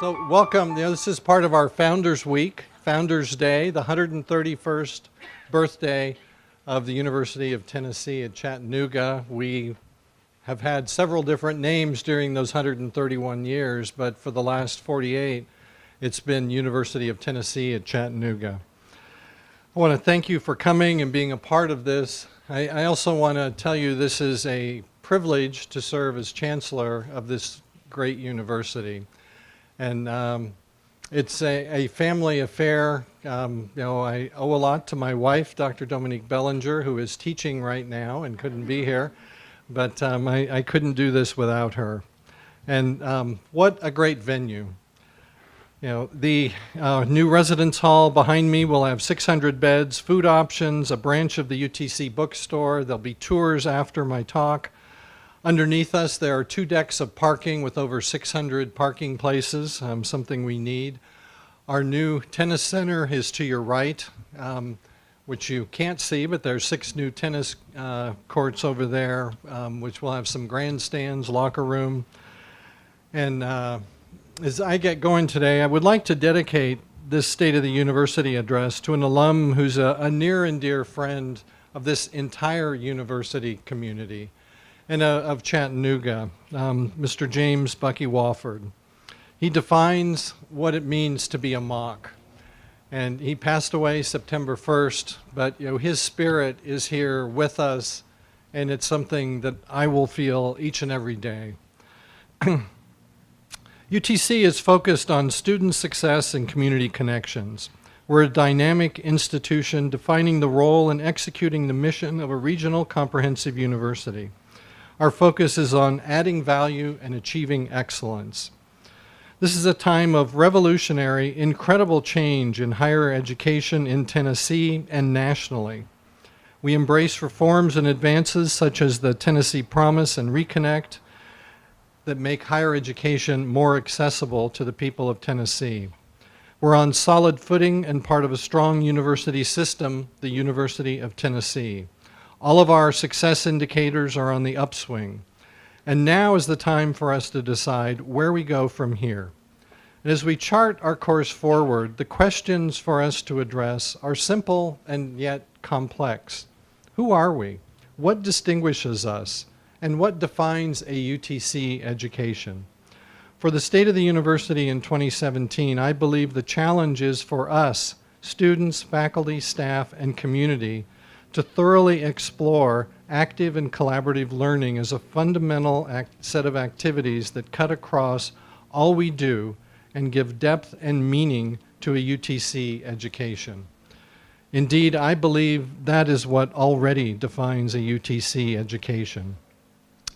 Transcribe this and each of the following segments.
So welcome. This is part of our Founders Week, Founders Day, the 131st birthday of the University of Tennessee at Chattanooga. We have had several different names during those 131 years, but for the last 48, it's been University of Tennessee at Chattanooga. I want to thank you for coming and being a part of this. I also want to tell you this is a privilege to serve as chancellor of this great university. And it's a family affair. I owe a lot to my wife, Dr. Dominique Bellinger, who is teaching right now and couldn't be here. But I couldn't do this without her. And what a great venue. The new residence hall behind me will have 600 beds, food options, a branch of the UTC bookstore. There'll be tours after my talk. Underneath us, there are 2 decks of parking with over 600 parking places, something we need. Our new tennis center is to your right, which you can't see, but there's 6 new tennis courts over there, which will have some grandstands, locker room. And as I get going today, I would like to dedicate this State of the University address to an alum who's a near and dear friend of this entire university community and of Chattanooga, Mr. James Bucky Wofford. He defines what it means to be a Mock. And he passed away September 1st, but his spirit is here with us, and it's something that I will feel each and every day. UTC is focused on student success and community connections. We're a dynamic institution defining the role and executing the mission of a regional comprehensive university. Our focus is on adding value and achieving excellence. This is a time of revolutionary, incredible change in higher education in Tennessee and nationally. We embrace reforms and advances such as the Tennessee Promise and Reconnect that make higher education more accessible to the people of Tennessee. We're on solid footing and part of a strong university system, the University of Tennessee. All of our success indicators are on the upswing. And now is the time for us to decide where we go from here. And as we chart our course forward, the questions for us to address are simple and yet complex. Who are we? What distinguishes us? And what defines a UTC education? For the State of the University in 2017, I believe the challenge is for us, students, faculty, staff, and community, to thoroughly explore active and collaborative learning as a fundamental set of activities that cut across all we do and give depth and meaning to a UTC education. Indeed, I believe that is what already defines a UTC education.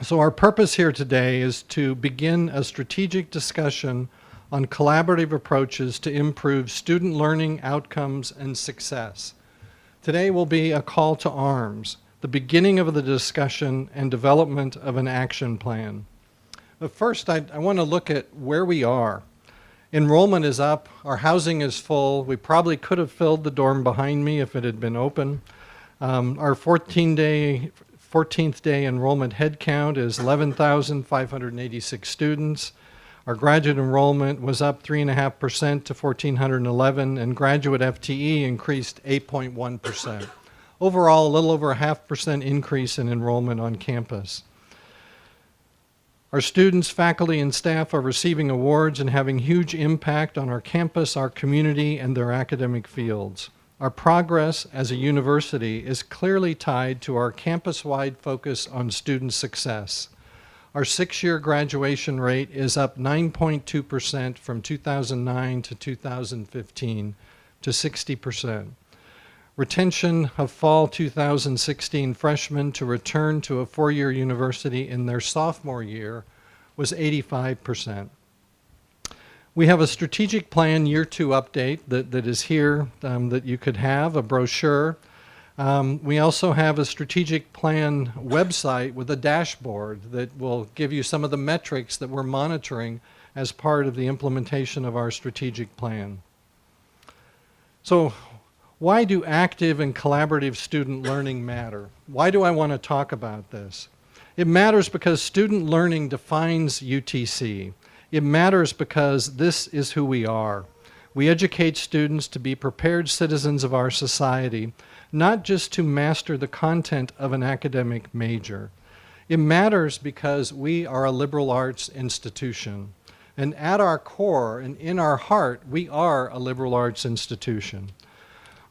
So our purpose here today is to begin a strategic discussion on collaborative approaches to improve student learning outcomes and success. Today will be a call to arms, the beginning of the discussion and development of an action plan. But first, I want to look at where we are. Enrollment is up, our housing is full. We probably could have filled the dorm behind me if it had been open. Our 14th day enrollment headcount is 11,586 students. Our graduate enrollment was up 3.5% to 1,411, and graduate FTE increased 8.1%. Overall, a little over a 0.5% increase in enrollment on campus. Our students, faculty, and staff are receiving awards and having huge impact on our campus, our community, and their academic fields. Our progress as a university is clearly tied to our campus-wide focus on student success. Our 6-year graduation rate is up 9.2% from 2009 to 2015 to 60%. Retention of fall 2016 freshmen to return to a 4-year university in their sophomore year was 85%. We have a strategic plan year 2 update that is here that you could have, a brochure. We also have a strategic plan website with a dashboard that will give you some of the metrics that we're monitoring as part of the implementation of our strategic plan. So why do active and collaborative student learning matter? Why do I want to talk about this? It matters because student learning defines UTC. It matters because this is who we are. We educate students to be prepared citizens of our society, not just to master the content of an academic major. It matters because we are a liberal arts institution. And at our core and in our heart, we are a liberal arts institution.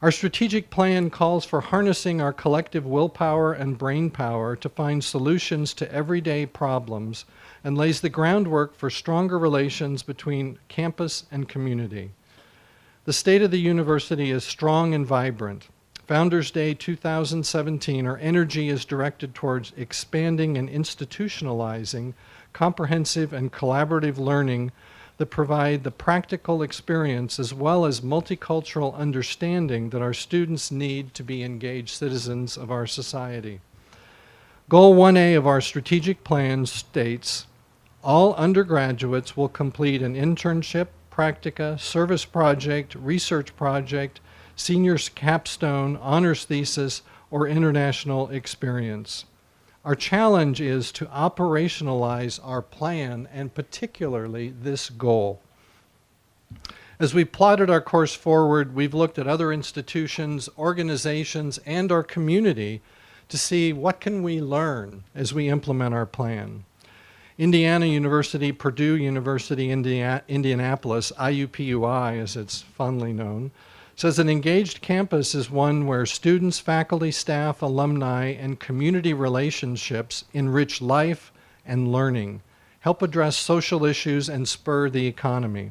Our strategic plan calls for harnessing our collective willpower and brain power to find solutions to everyday problems and lays the groundwork for stronger relations between campus and community. The state of the university is strong and vibrant. Founders Day 2017, our energy is directed towards expanding and institutionalizing comprehensive and collaborative learning that provide the practical experience as well as multicultural understanding that our students need to be engaged citizens of our society. Goal 1A of our strategic plan states, all undergraduates will complete an internship, practica, service project, research project, senior's capstone, honors thesis, or international experience. Our challenge is to operationalize our plan and particularly this goal. As we plotted our course forward, we've looked at other institutions, organizations, and our community to see what can we learn as we implement our plan. Indiana University, Purdue University, Indianapolis, IUPUI as it's fondly known, says an engaged campus is one where students, faculty, staff, alumni, and community relationships enrich life and learning, help address social issues, and spur the economy.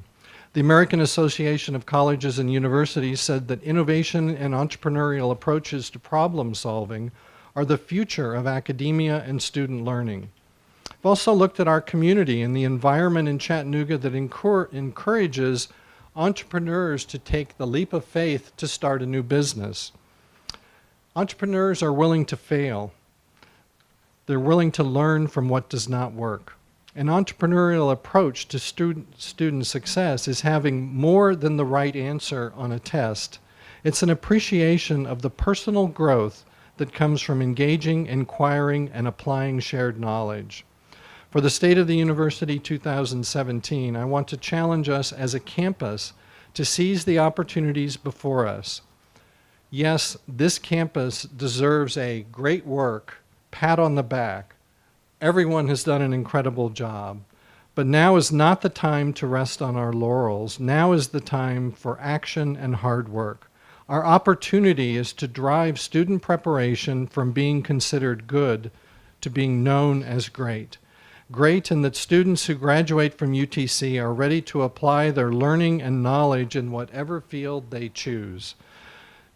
The American Association of Colleges and Universities said that innovation and entrepreneurial approaches to problem solving are the future of academia and student learning. We've also looked at our community and the environment in Chattanooga that encourages entrepreneurs to take the leap of faith to start a new business. Entrepreneurs are willing to fail. They're willing to learn from what does not work. An entrepreneurial approach to student success is having more than the right answer on a test. It's an appreciation of the personal growth that comes from engaging, inquiring, and applying shared knowledge. For the State of the University 2017, I want to challenge us as a campus to seize the opportunities before us. Yes, this campus deserves a great work, pat on the back. Everyone has done an incredible job. But now is not the time to rest on our laurels. Now is the time for action and hard work. Our opportunity is to drive student preparation from being considered good to being known as great. Great in that students who graduate from UTC are ready to apply their learning and knowledge in whatever field they choose.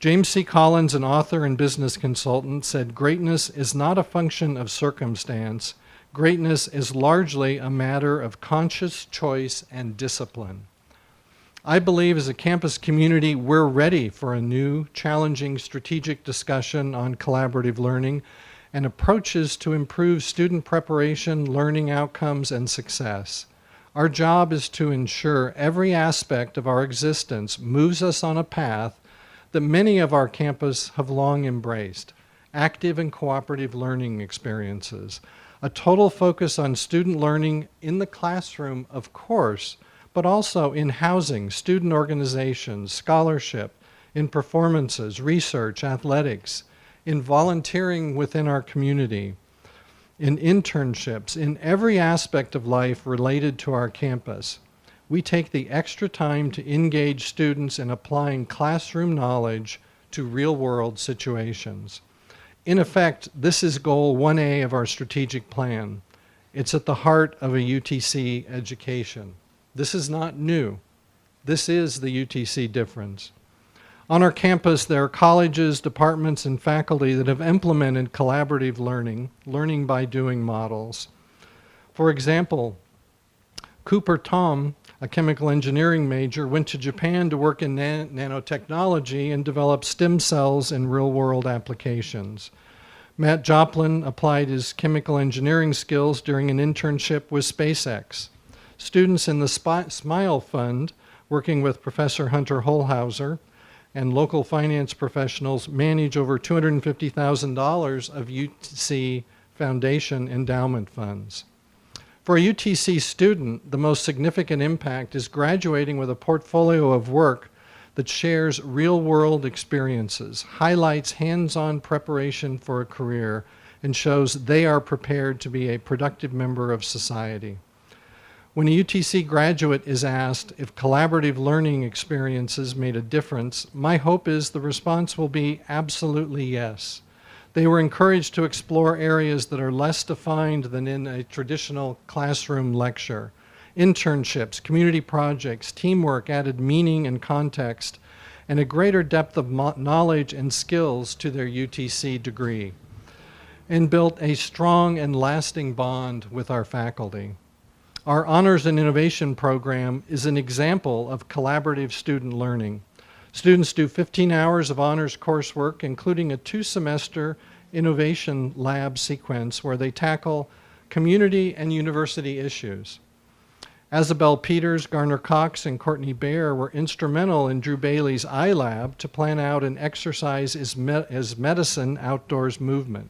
James C. Collins, an author and business consultant, said, "Greatness is not a function of circumstance. Greatness is largely a matter of conscious choice and discipline." I believe as a campus community, we're ready for a new, challenging strategic discussion on collaborative learning and approaches to improve student preparation, learning outcomes, and success. Our job is to ensure every aspect of our existence moves us on a path that many of our campus have long embraced: active and cooperative learning experiences, a total focus on student learning in the classroom, of course, but also in housing, student organizations, scholarship, in performances, research, athletics, in volunteering within our community, in internships, in every aspect of life related to our campus. We take the extra time to engage students in applying classroom knowledge to real-world situations. In effect, this is goal 1A of our strategic plan. It's at the heart of a UTC education. This is not new. This is the UTC difference. On our campus, there are colleges, departments, and faculty that have implemented collaborative learning by doing models. For example, Cooper Tom, a chemical engineering major, went to Japan to work in nanotechnology and develop stem cells in real-world applications. Matt Joplin applied his chemical engineering skills during an internship with SpaceX. Students in the SMILE Fund, working with Professor Hunter Holhauser, and local finance professionals manage over $250,000 of UTC Foundation endowment funds. For a UTC student, the most significant impact is graduating with a portfolio of work that shares real-world experiences, highlights hands-on preparation for a career, and shows they are prepared to be a productive member of society. When a UTC graduate is asked if collaborative learning experiences made a difference, my hope is the response will be absolutely yes. They were encouraged to explore areas that are less defined than in a traditional classroom lecture. Internships, community projects, teamwork added meaning and context, and a greater depth of knowledge and skills to their UTC degree, and built a strong and lasting bond with our faculty. Our Honors and Innovation program is an example of collaborative student learning. Students do 15 hours of honors coursework, including a 2-semester innovation lab sequence where they tackle community and university issues. Isabel Peters, Garner Cox, and Courtney Baer were instrumental in Drew Bailey's iLab to plan out an exercise as medicine outdoors movement.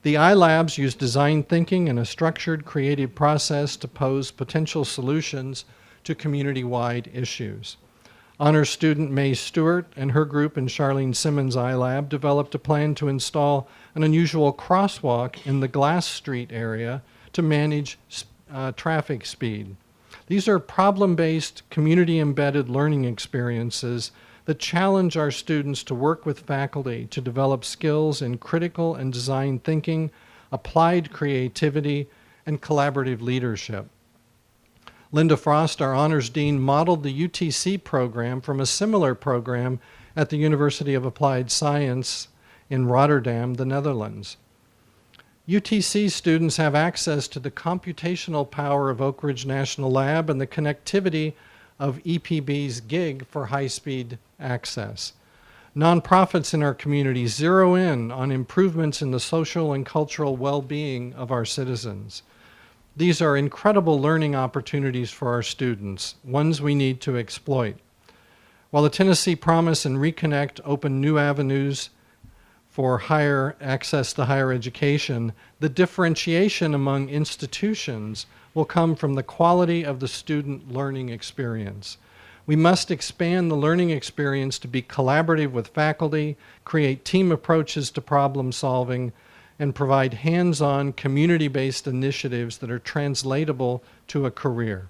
The iLabs use design thinking and a structured creative process to pose potential solutions to community-wide issues. Honors student Mae Stewart and her group in Charlene Simmons' iLab developed a plan to install an unusual crosswalk in the Glass Street area to manage traffic speed. These are problem-based, community-embedded learning experiences that challenge our students to work with faculty to develop skills in critical and design thinking, applied creativity, and collaborative leadership. Linda Frost, our honors dean, modeled the UTC program from a similar program at the University of Applied Science in Rotterdam, the Netherlands. UTC students have access to the computational power of Oak Ridge National Lab and the connectivity of EPB's GIG for high-speed access. Nonprofits in our community zero in on improvements in the social and cultural well-being of our citizens. These are incredible learning opportunities for our students, ones we need to exploit. While the Tennessee Promise and Reconnect open new avenues for higher access to higher education, the differentiation among institutions will come from the quality of the student learning experience. We must expand the learning experience to be collaborative with faculty, create team approaches to problem solving, and provide hands-on, community-based initiatives that are translatable to a career.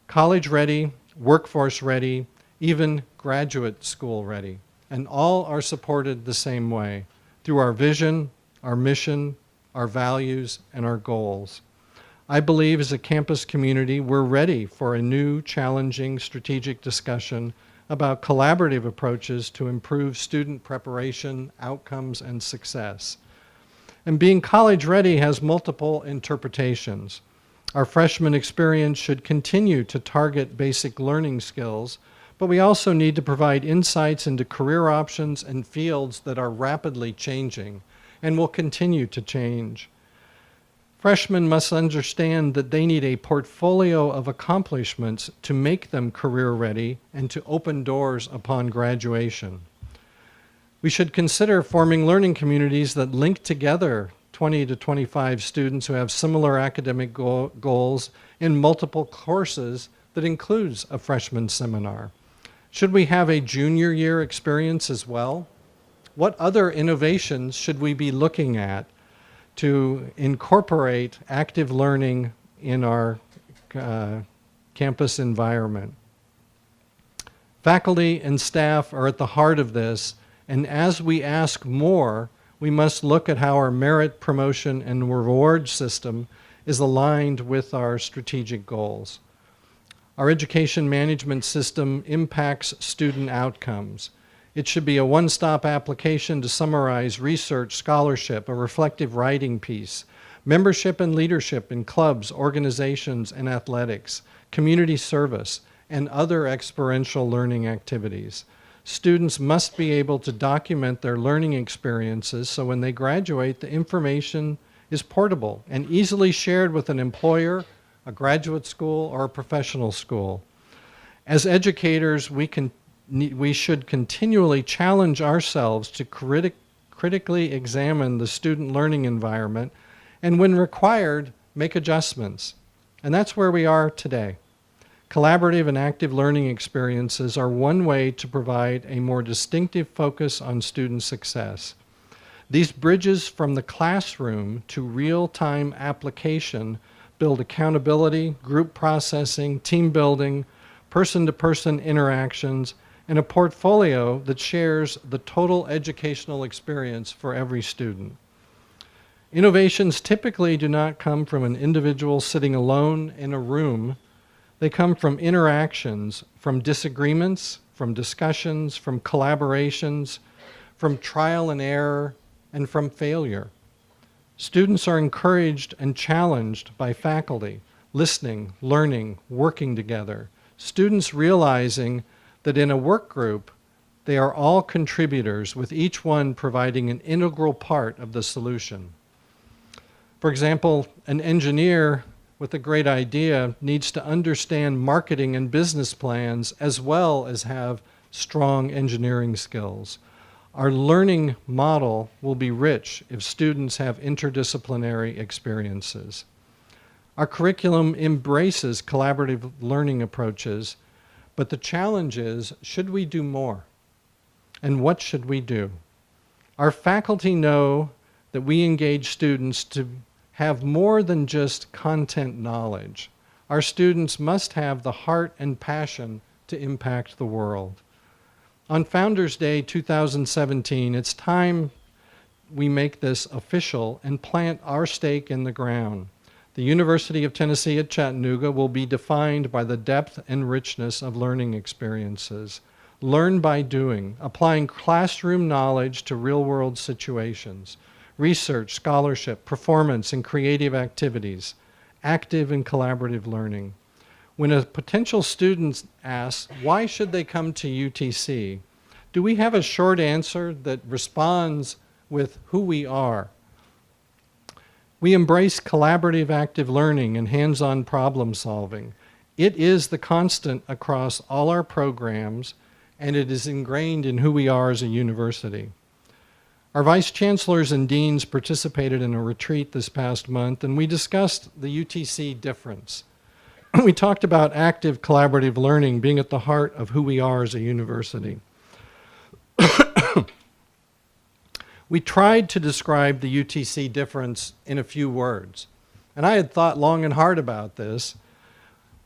College-ready, workforce-ready, even graduate school-ready, and all are supported the same way, through our vision, our mission, our values, and our goals. I believe as a campus community, we're ready for a new, challenging, strategic discussion about collaborative approaches to improve student preparation, outcomes, and success. And being college ready has multiple interpretations. Our freshman experience should continue to target basic learning skills, but we also need to provide insights into career options and fields that are rapidly changing and will continue to change. Freshmen must understand that they need a portfolio of accomplishments to make them career ready and to open doors upon graduation. We should consider forming learning communities that link together 20 to 25 students who have similar academic goals in multiple courses that includes a freshman seminar. Should we have a junior year experience as well? What other innovations should we be looking at to incorporate active learning in our campus environment? Faculty and staff are at the heart of this, and as we ask more, we must look at how our merit, promotion, and reward system is aligned with our strategic goals. Our education management system impacts student outcomes. It should be a one-stop application to summarize research, scholarship, a reflective writing piece, membership and leadership in clubs, organizations, and athletics, community service, and other experiential learning activities. Students must be able to document their learning experiences so when they graduate, the information is portable and easily shared with an employer, a graduate school, or a professional school. As educators, we should continually challenge ourselves to critically examine the student learning environment and, when required, make adjustments. And that's where we are today. Collaborative and active learning experiences are one way to provide a more distinctive focus on student success. These bridges from the classroom to real-time application build accountability, group processing, team building, person-to-person interactions, and a portfolio that shares the total educational experience for every student. Innovations typically do not come from an individual sitting alone in a room. They come from interactions, from disagreements, from discussions, from collaborations, from trial and error, and from failure. Students are encouraged and challenged by faculty, listening, learning, working together. Students realizing that in a work group, they are all contributors, with each one providing an integral part of the solution. For example, an engineer with a great idea needs to understand marketing and business plans as well as have strong engineering skills. Our learning model will be rich if students have interdisciplinary experiences. Our curriculum embraces collaborative learning approaches, but the challenge is, should we do more? And what should we do? Our faculty know that we engage students to have more than just content knowledge. Our students must have the heart and passion to impact the world. On Founders Day 2017, it's time we make this official and plant our stake in the ground. The University of Tennessee at Chattanooga will be defined by the depth and richness of learning experiences. Learn by doing, applying classroom knowledge to real-world situations. Research, scholarship, performance, and creative activities, active and collaborative learning. When a potential student asks, why should they come to UTC? Do we have a short answer that responds with who we are? We embrace collaborative active learning and hands-on problem solving. It is the constant across all our programs, and it is ingrained in who we are as a university. Our vice chancellors and deans participated in a retreat this past month, and we discussed the UTC difference. We talked about active collaborative learning being at the heart of who we are as a university. We tried to describe the UTC difference in a few words, and I had thought long and hard about this,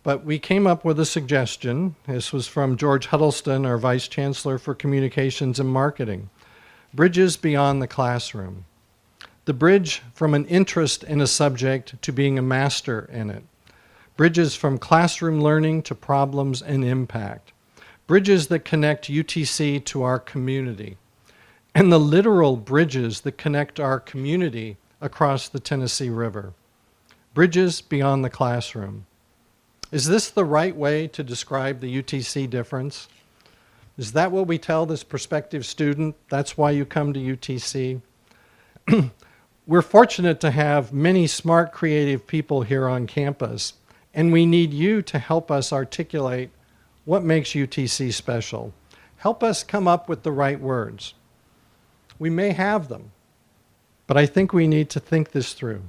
but we came up with a suggestion. This was from George Huddleston, our vice chancellor for communications and marketing. Bridges beyond the classroom. The bridge from an interest in a subject to being a master in it. Bridges from classroom learning to problems and impact. Bridges that connect UTC to our community. And the literal bridges that connect our community across the Tennessee River. Bridges beyond the classroom. Is this the right way to describe the UTC difference? Is that what we tell this prospective student? That's why you come to UTC? We're fortunate to have many smart, creative people here on campus, and we need you to help us articulate what makes UTC special. Help us come up with the right words. We may have them, but I think we need to think this through.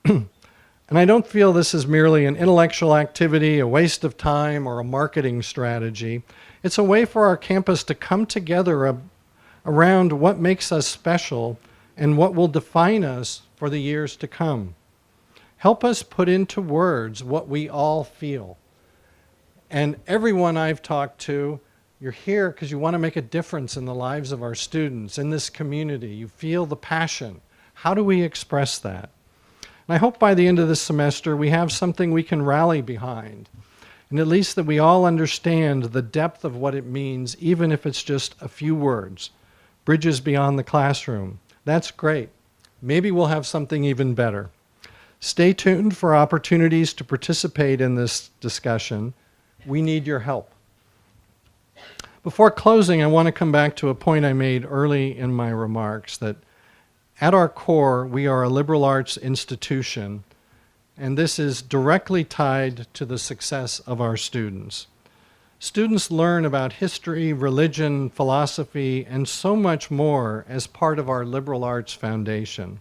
And I don't feel this is merely an intellectual activity, a waste of time, or a marketing strategy. It's a way for our campus to come together around what makes us special and what will define us for the years to come. Help us put into words what we all feel. And everyone I've talked to, you're here because you want to make a difference in the lives of our students, in this community. You feel the passion. How do we express that? And I hope by the end of this semester we have something we can rally behind, and at least that we all understand the depth of what it means, even if it's just a few words. Bridges beyond the classroom. That's great. Maybe we'll have something even better. Stay tuned for opportunities to participate in this discussion. We need your help. Before closing, I want to come back to a point I made early in my remarks, that at our core, we are a liberal arts institution, and this is directly tied to the success of our students. Students learn about history, religion, philosophy, and so much more as part of our liberal arts foundation.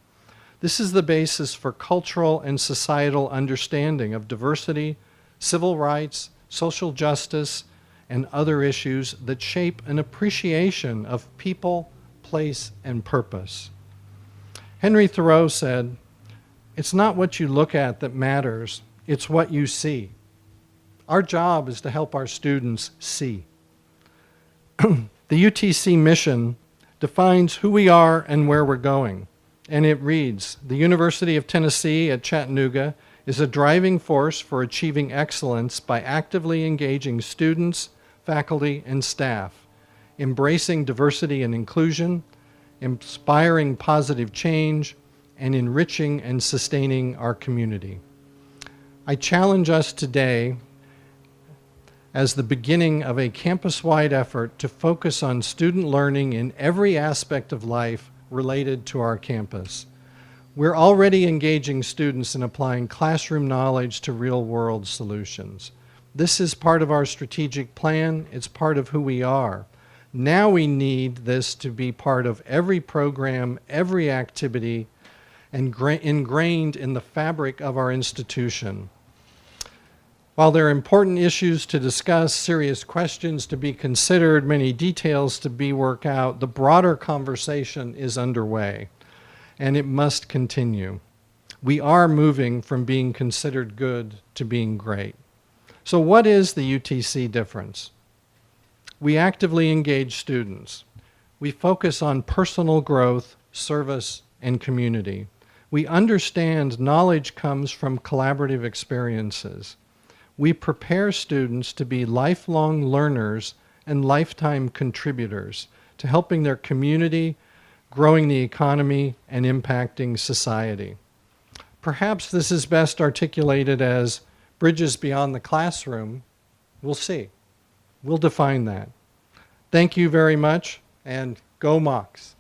This is the basis for cultural and societal understanding of diversity, civil rights, social justice, and other issues that shape an appreciation of people, place, and purpose. Henry Thoreau said, "It's not what you look at that matters, it's what you see." Our job is to help our students see. The UTC mission defines who we are and where we're going. And it reads, "The University of Tennessee at Chattanooga is a driving force for achieving excellence by actively engaging students, faculty, and staff, embracing diversity and inclusion, inspiring positive change, and enriching and sustaining our community." I challenge us today as the beginning of a campus-wide effort to focus on student learning in every aspect of life related to our campus. We're already engaging students in applying classroom knowledge to real-world solutions. This is part of our strategic plan. It's part of who we are. Now we need this to be part of every program, every activity, and ingrained in the fabric of our institution. While there are important issues to discuss, serious questions to be considered, many details to be worked out, the broader conversation is underway, and it must continue. We are moving from being considered good to being great. So what is the UTC difference? We actively engage students. We focus on personal growth, service, and community. We understand knowledge comes from collaborative experiences. We prepare students to be lifelong learners and lifetime contributors to helping their community, growing the economy, and impacting society. Perhaps this is best articulated as bridges beyond the classroom. We'll see. We'll define that. Thank you very much, and go Mocs.